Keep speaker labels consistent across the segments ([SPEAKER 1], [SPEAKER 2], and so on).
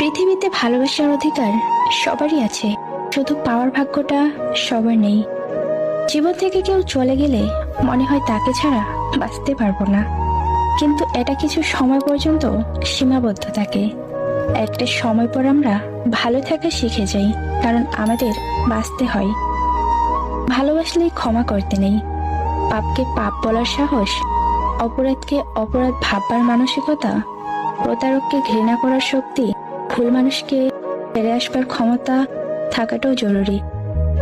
[SPEAKER 1] পৃথিবীতে ভালোবাসার অধিকার সবারই আছে, শুধু পাওয়ার ভাগ্যটা সবার নেই। জীবন থেকে কেউ চলে গেলে মনে হয় তাকে ছাড়া বাঁচতে পারবো না, কিন্তু এটা কিছু সময় পর্যন্ত সীমাবদ্ধ থাকে। একটা সময় পর আমরা ভালো থাকা শিখে যাই, কারণ আমাদের বাঁচতে হয়। ভালোবাসলেই ক্ষমা করতে নেই, পাপকে পাপ বলার সাহস, অপরাধকে অপরাধ ভাববার মানসিকতা, প্রতারককে ঘৃণা করার শক্তি, ভুল মানুষকে ফিরে আসবার ক্ষমতা থাকাটাও জরুরি।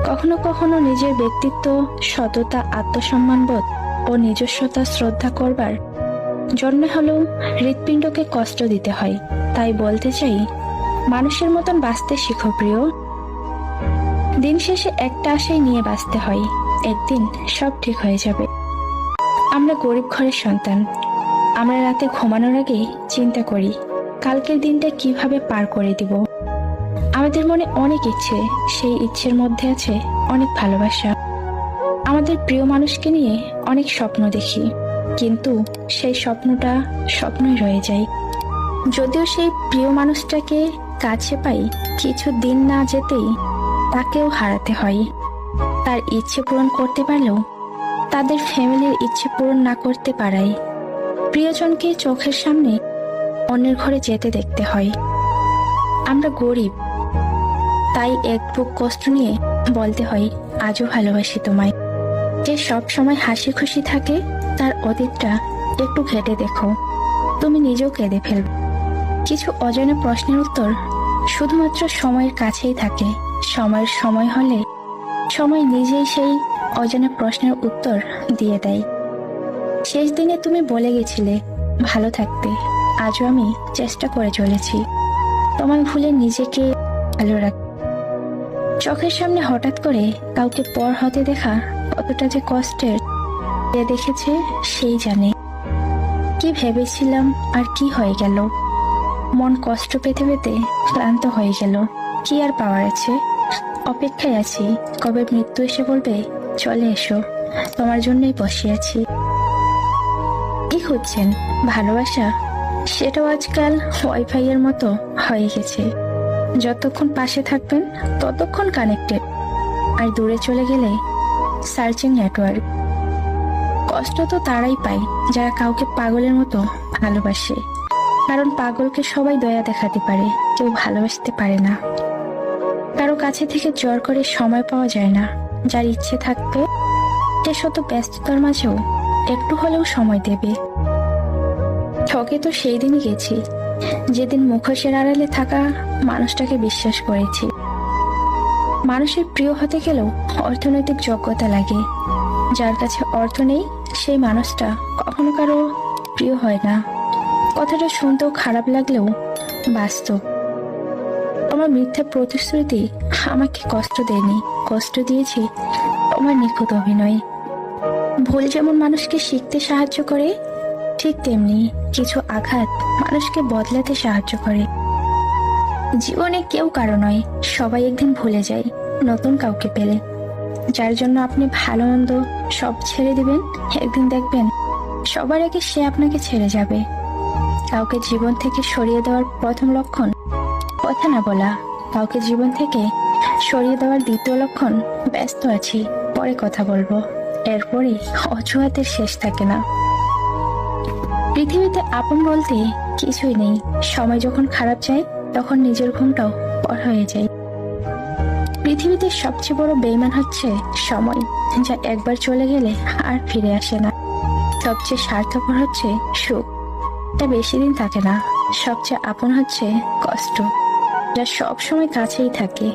[SPEAKER 1] কখনো কখনো নিজের ব্যক্তিত্ব, সততা, আত্মসম্মানবোধ ও নিজস্বতা শ্রদ্ধা করবার জন্মে হলেও হৃৎপিণ্ডকে কষ্ট দিতে হয়। তাই বলতে চাই, মানুষের মতন বাঁচতে শিখো প্রিয়। দিন শেষে একটা আশাই নিয়ে বাঁচতে হয়, একদিন সব ঠিক হয়ে যাবে। আমরা গরিব ঘরের সন্তান। আমরা রাতে ঘুমানোর আগে চিন্তা করি কালকের দিনটা কিভাবে পার করে দিব। আমাদের মনে অনেক ইচ্ছে, সেই ইচ্ছের মধ্যে আছে অনেক ভালোবাসা। আমাদের প্রিয় মানুষকে নিয়ে অনেক স্বপ্ন দেখি, কিন্তু সেই স্বপ্নটা স্বপ্নই রয়ে যায়। যদিও সেই প্রিয় মানুষটাকে কাছে পাই, কিছু দিন না যেতেই তাকেও হারাতে হয়। তার ইচ্ছে পূরণ করতে পারলেও তাদের ফ্যামিলির ইচ্ছে পূরণ না করতে পারায় প্রিয়জনকে চোখের সামনে অন্যের ঘরে যেতে দেখতে হয়। আমরা গরিব, তাই এক বুক কষ্ট নিয়ে বলতে হয় আজও ভালোবাসি তোমায়। যে সব সময় হাসি খুশি থাকে তার অতীতটা একটু ঘেটে দেখো, তুমি নিজেও কেঁদে ফেলবে। কিছু অজানা প্রশ্নের উত্তর শুধুমাত্র সময়ের কাছেই থাকে। সময়ের সময় হলে সময় নিজেই সেই অজানা প্রশ্নের উত্তর দিয়ে দেয়। শেষ দিনে তুমি বলে গেছিলে ভালো থাকতে, আজও আমি চেষ্টা করে চলেছি তোমায় ভুলে নিজেকে ভালো রাখ। চোখের সামনে হঠাৎ করে কাউকে পর হতে দেখা কতটা যে কষ্টের, যে দেখেছে সেই জানে। কি ভেবেছিলাম আর কি হয়ে গেল, মন কষ্ট পেতে পেতে ক্লান্ত হয়ে গেল। কি আর পাওয়ার আছে, অপেক্ষায় আছি কবে মৃত্যু এসে বলবে চলে এসো, তোমার জন্যই বসে আছি। কি খুঁজছেন, ভালোবাসা? সেটাও আজকাল ওয়াইফাই এর মতো হয়ে গেছে। যতক্ষণ পাশে থাকবেন ততক্ষণ কানেক্টেড, আর দূরে চলে গেলে সার্চিং নেটওয়ার্ক। কষ্ট তো তারাই পায় যারা কাউকে পাগলের মতো ভালোবাসে, কারণ পাগলকে সবাই দয়া দেখাতে পারে, কেউ ভালোবাসতে পারে না। কারো কাছে থেকে জোর করে সময় পাওয়া যায় না। যার ইচ্ছে থাকবে সে শত ব্যস্ততার মাঝেও একটু হলেও সময় দেবে। ঠকে তো সেই দিনই গেছি যেদিন মুখোশের আড়ালে থাকা মানুষটাকে বিশ্বাস করেছি। মানুষের প্রিয় হতে গেলেও অর্থনৈতিক যোগ্যতা লাগে। যার কাছে অর্থ নেই সেই মানুষটা কখনো কারো প্রিয় হয় না। কথাটা শুনতেও খারাপ লাগলেও বাস্তব। আমার মিথ্যা প্রতিশ্রুতি আমাকে কষ্ট দেয়নি, কষ্ট দিয়েছি তোমার নিখুঁত অভিনয়। ভুল যেমন মানুষকে শিখতে সাহায্য করে, ঠিক তেমনি কিছু আঘাত মানুষকে বদলাতে সাহায্য করে। জীবনে কেউ কারো নয়, সবাই একদিন ভুলে যায় নতুন কাউকে পেলে। যার জন্য আপনি ভালো মন্দ সব ছেড়ে দিবেন, একদিন দেখবেন সবার আগে সে আপনাকে ছেড়ে যাবে। কাউকে জীবন থেকে সরিয়ে দেওয়ার প্রথম লক্ষণ কথা না বলা, কাউকে জীবন থেকে সরিয়ে দেওয়ার দ্বিতীয় লক্ষণ ব্যস্ত আছি, পরে কথা বলবো। এরপরে অজুহাতের শেষ থাকে না। পৃথিবীতে আপন বলতে কিছুই নেই। সময় যখন খারাপ যায় তখন নিজের ঘুমটাও পর হয়ে যায়। পৃথিবীতে সবচেয়ে বড় বেঈমান হচ্ছে সময়, যা একবার চলে গেলে আর ফিরে আসে না। সবচেয়ে স্বার্থপর হচ্ছে সুখ, এটা বেশি দিন থাকে না। সবচেয়ে আপন হচ্ছে কষ্ট, যা সব সময় কাছেই থাকে।